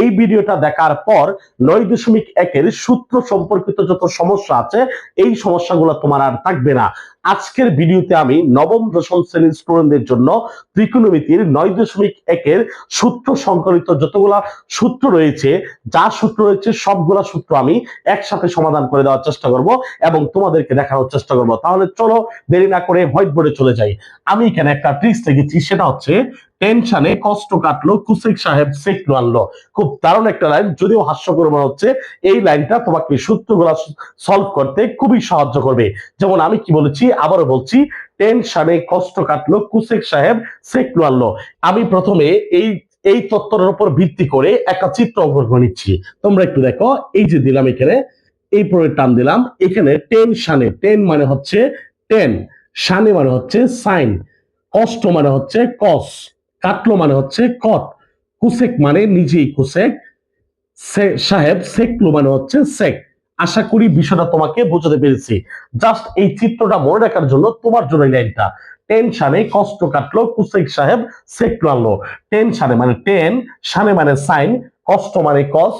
এই ভিডিওটা দেখার পর 9.1 সূত্র সম্পর্কিত যত সমস্যা আছে এই সমস্যাগুলো তোমার আর থাকবে না। আজকের ভিডিওতে আমি নবম দশম শ্রেণীর স্টুডেন্টদের জন্য ত্রিকোণমিতির 9.1 সূত্র সংকলিত যতগুলা সূত্র রয়েছে, সবগুলা সূত্র আমি একসাথে সমাধান করে দেওয়ার চেষ্টা করব এবং তোমাদেরকে দেখানোর চেষ্টা করব। তাহলে চলো দেরি না করে হোয়াইট বোর্ডে চলে যাই। আমি এখানে একটা ট্রিক্স লিখেছি, সেটা হচ্ছে টেনশনে কষ্ট কাটলো কুসেক সাহেব সেকলো আনলো। খুব দারুণ একটা লাইন, যদিও হাস্যকর মনে হচ্ছে। এই লাইনটা তোমাকে সূত্রগুলা সলভ করতে খুবই সাহায্য করবে। যেমন আমি কি বলেছি, আবারও বলছি, টেনশনে কষ্ট কাটলো কুসেক সাহেব সেকলো আনলো। আমি প্রথমে এই তত্ত্বের উপর ভিত্তি করে একটা চিত্র অঙ্কন করে নিচ্ছি। তোমরা একটু দেখো, এই যে দিলাম এখানে, এই পরে টান দিলাম এখানে টেনশনে, টেন মানে হচ্ছে টেন, শানে মানে হচ্ছে সাইন, কষ্ট মানে হচ্ছে কস, কাটলো মানে হচ্ছে কট, কুসেক মানে নিজেই কুসেক, সাহেব সেকলো মানে হচ্ছে সেক। আশা করি বিষয়টা তোমাকে বোঝাতে পেরেছি। জাস্ট এই চিত্রটা মনে রাখার জন্য তোমার জন্য এই লাইনটা, টেনশনে কষ্ট কাটলো কুসেক সাহেব সেকলো আনলো। টেনশনে মানে টেন, শানে মানে সাইন, কষ্ট মানে কস,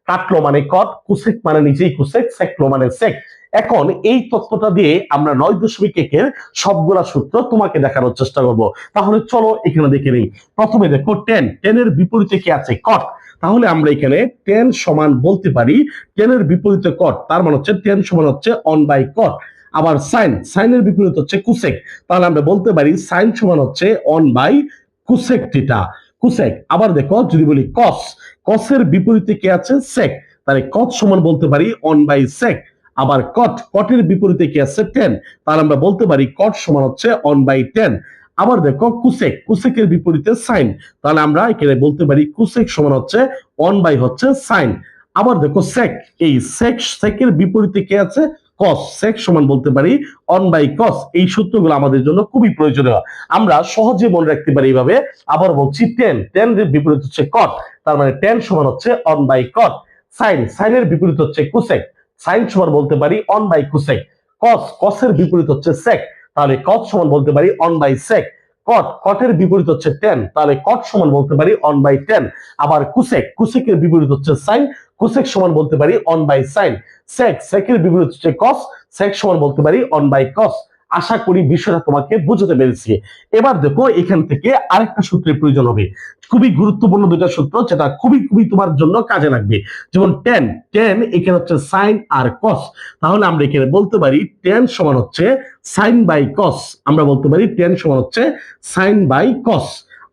কাটলো মানে কট, কুসেক মানে নিজেই কুসেক, সেকলো মানে সেক। এখন এই তত্ত্বটা দিয়ে আমরা 9.1 সবগুলা সূত্র তোমাকে দেখানোর চেষ্টা করব। তাহলে চলো এখানে দেখে নিই। প্রথমে দেখো টেন, টেনের বিপরীতে কি আছে? কট। তাহলে আমরা এখানে টেন সমান বলতে পারি টেনের বিপরীতে কট, তার মানে হচ্ছে টেন সমান হচ্ছে অন বাই কট। আবার সাইন, সাইনের বিপরীত হচ্ছে কুসেক, তাহলে আমরা বলতে পারি সাইন সমান হচ্ছে one by cosec theta, cosec. আবার দেখো যদি বলি কস, কসের বিপরীতে কি আছে? সেক, তাহলে কট সমান বলতে পারি অন বাই সেক। আবার কট, কটের বিপরীতে কি আছে? টেন, তাহলে আমরা বলতে পারি কট সমান হচ্ছে অন বাই টেন। আবার দেখো কুসেক, কুসেকের বিপরীতে সাইন, তাহলে আমরা এখানে বলতে পারি কুসেক সমান হচ্ছে অন বাই হচ্ছে সাইন। আবার দেখো সেক, এই সেকের বিপরীতে কি আছে? কস, সেক সমান বলতে পারি অন বাই কস। এই সূত্রগুলো আমাদের জন্য খুবই প্রয়োজনীয়, আমরা সহজে মনে রাখতে পারি এইভাবে। আবার বলছি টেন, টেন এর বিপরীত হচ্ছে কট, তার মানে টেন সমান হচ্ছে অন বাই কট। সাইন, সাইনের বিপরীত হচ্ছে কুসেক, সাইন সমান বলতে পারি অন বাই কুসেক। কস, কসের বিপরীত হচ্ছে সেক, তাহলে কট সমান বলতে পারি অন বাই সেক। কট, কটের বিপরীত হচ্ছে টেন, তাহলে কট সমান বলতে পারি অন বাই টেন। আবার কুসেক, কুসেকের বিপরীত হচ্ছে সাইন, কুসেক সমান বলতে পারি অন বাই সাইন। সেক, সেকের বিপরীত হচ্ছে কস, সেক সমান বলতে পারি অন বাই কস। আশা করি বিষয়টা তোমাকে বুঝতে পেরেছি। এবার দেখো এখান থেকে আরেকটা সূত্রের প্রয়োজন হবে, খুবই গুরুত্বপূর্ণ দুইটা সূত্র, যেটা খুবই খুবই তোমার জন্য কাজে লাগবে। যেমন টেন, টেন এখানে হচ্ছে সাইন আর কস, তাহলে আমরা এখানে বলতে পারি টেন সমান হচ্ছে সাইন বাই কস। আমরা বলতে পারি টেন সমান হচ্ছে সাইন বাই কস।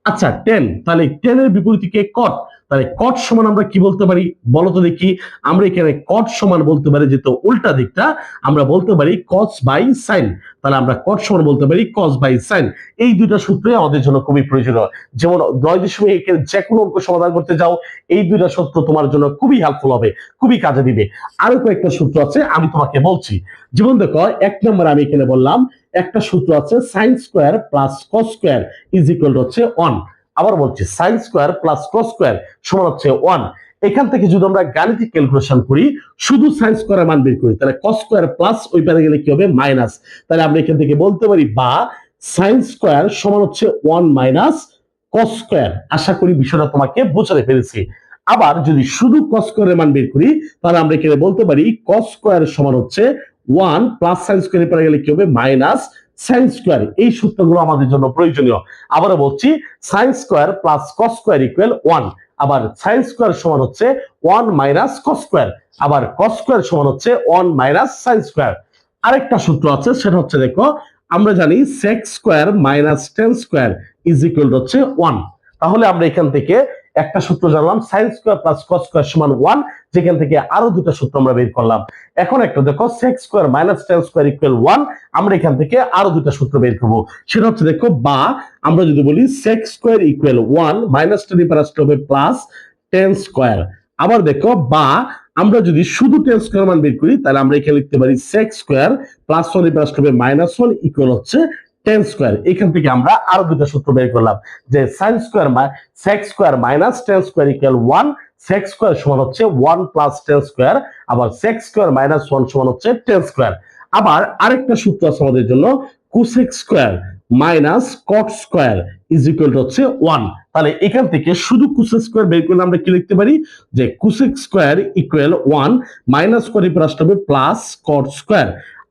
আচ্ছা টেন, তাহলে টেনের বিপরীতে কে? কট, তাহলে কট সমান আমরা কি বলতে পারি বলো তো দেখি? আমরা এখানে কট সমান বলতে পারি, যেহেতু উল্টা দিকটা, আমরা বলতে পারি কস বাই সাইন, তাহলে আমরা কট সমান বলতে পারি কস বাই সাইন। এই দুইটা সূত্র আমাদের জন্য খুবই প্রয়োজনীয়। যেমন 9.1 যে কোনো অঙ্ক সমাধান করতে যাও, এই দুইটা সূত্র তোমার জন্য খুবই হেল্পফুল হবে, খুবই কাজে দিবে। আরো কয়েকটা সূত্র আছে, আমি তোমাকে বলছি। যেমন দেখো 1 নম্বরে আমি এখানে বললাম একটা সূত্র আছে, sign square plus cos square is equal হচ্ছে 1। আবার বলছি sign square plus cos square সমান হচ্ছে 1। এখান থেকে যদি আমরা গাণিতিক ক্যালকুলেশন করি, শুধু সাইন স্কোয়ারের মান বের করি, তাহলে কস স্কোয়ার প্লাস ওই পারে গেলে কি হবে? মাইনাস। তাহলে আমরা এখান থেকে বলতে পারি বা সাইন স্কোয়ার সমান হচ্ছে 1 মাইনাস কস স্কোয়ার। আশা করি বিষয়টা তোমাকে বোঝাতে পেরেছি। আবার যদি শুধু কস স্কোয়ারের মান বের করি, তাহলে আমরা এখানে বলতে পারি কস স্কোয়ার সমান হচ্ছে 1 প্লাস সাইন স্কোয়ার পরে গেলে কি হবে? Minus sine square. এই সূত্রগুলো আমাদের জন্য প্রয়োজনীয়। আবারও বলছি sign square plus cos square equal 1। আবার সাইন স্কোয়ার সমান হচ্ছে 1 মাইনাস কস স্কোয়ার। আবার কস স্কোয়ার সমান হচ্ছে 1 মাইনাস সাইন স্কোয়ার। আরেকটা সূত্র আছে, সেটা হচ্ছে দেখো, আমরা জানি sec square minus tan square is equal হচ্ছে 1। তাহলে আমরা এখান থেকে একটা সূত্র জানলাম, sine square plus cos square সমান 1, যেখান থেকে আরো দুটো সূত্র আমরা বের করলাম। এখন একটা দেখো, sec square minus tan square equal 1, আমরা এখান থেকে আরো দুটো সূত্র বের করবো। সেটা হচ্ছে দেখো, বা আমরা যদি বলি sec square equal 1 minus tan plus হবে প্লাস টেন স্কোয়ার। আবার দেখো, বা আমরা যদি শুধু টেন স্কোয়ার মান বের করি, তাহলে আমরা এখানে লিখতে পারি সেক স্কোয়ার প্লাস 1 প্লাস হবে মাইনাস 1 ইকুয়াল হচ্ছে টেন স্কোয়ার। এখান থেকে আমরা আরো দুটো সূত্র বের করলাম, যে sine square sec square minus tan square equal 1, sec square সমান হচ্ছে 1 প্লাস টেন স্কোয়ার, আবার সেক স্কোয়ার মাইনাস 1 সমান হচ্ছে টেন স্কোয়ার। আবার আরেকটা সূত্র আছে আমাদের জন্য, cosec square minus cot square is equal to হচ্ছে 1। তাহলে এখান থেকে শুধু কোসেক স্কোয়ার বের করলে আমরা কি লিখতে পারি যে কোসেক স্কোয়ার ইকুয়াল 1 মাইনাস করে প্লাস হবে প্লাস কট স্কোয়ার।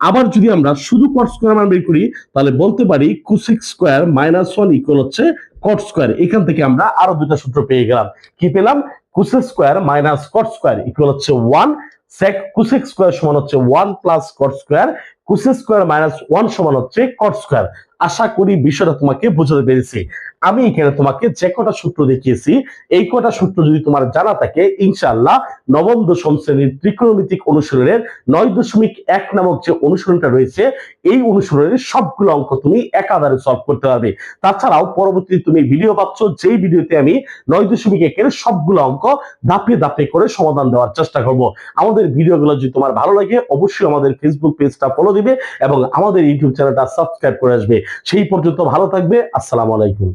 আবার যদি আমরা শুধু কট স্কোয়ার মান বের করি তাহলে বলতে পারি কোসেক স্কোয়ার মাইনাস 1 ইকুয়াল হচ্ছে কট স্কোয়ার। এখান থেকে আমরা আরো দুটো সূত্র পেয়ে গেলাম। কি পেলাম? Cosec square minus cot square equal হচ্ছে 1, সেক কোসেক স্কোয়ার সমান হচ্ছে 1 plus cot square, cosec square minus 1 সমান হচ্ছে কট স্কোয়ার। আশা করি বিষয়টা তোমাকে বুঝতে পেরেছি। আমি এখানে তোমাকে যে কটা সূত্র দেখিয়েছি এই কটা সূত্র যদি তোমার জানা থাকে ইনশাআল্লাহ নবম দশম শ্রেণীর ত্রিকোণমিতিক অনুশীলনের 9.1 নামক যে অনুশীলনটা রয়েছে এই অনুশীলনের সবগুলো অঙ্ক তুমি একাধারে সলভ করতে পারবে। তাছাড়াও পরবর্তীতে তুমি ভিডিও পাচ্ছ যেই ভিডিওতে আমি 9.1 এর সবগুলো অঙ্ক ধাপে ধাপে করে সমাধান দেওয়ার চেষ্টা করব। আমাদের ভিডিওগুলো যদি তোমার ভালো লাগে অবশ্যই আমাদের ফেসবুক পেজটা ফলো দিবে এবং আমাদের ইউটিউব চ্যানেলটা সাবস্ক্রাইব করে আসবে। সেই পর্যন্ত ভালো থাকবে। আসসালামু আলাইকুম।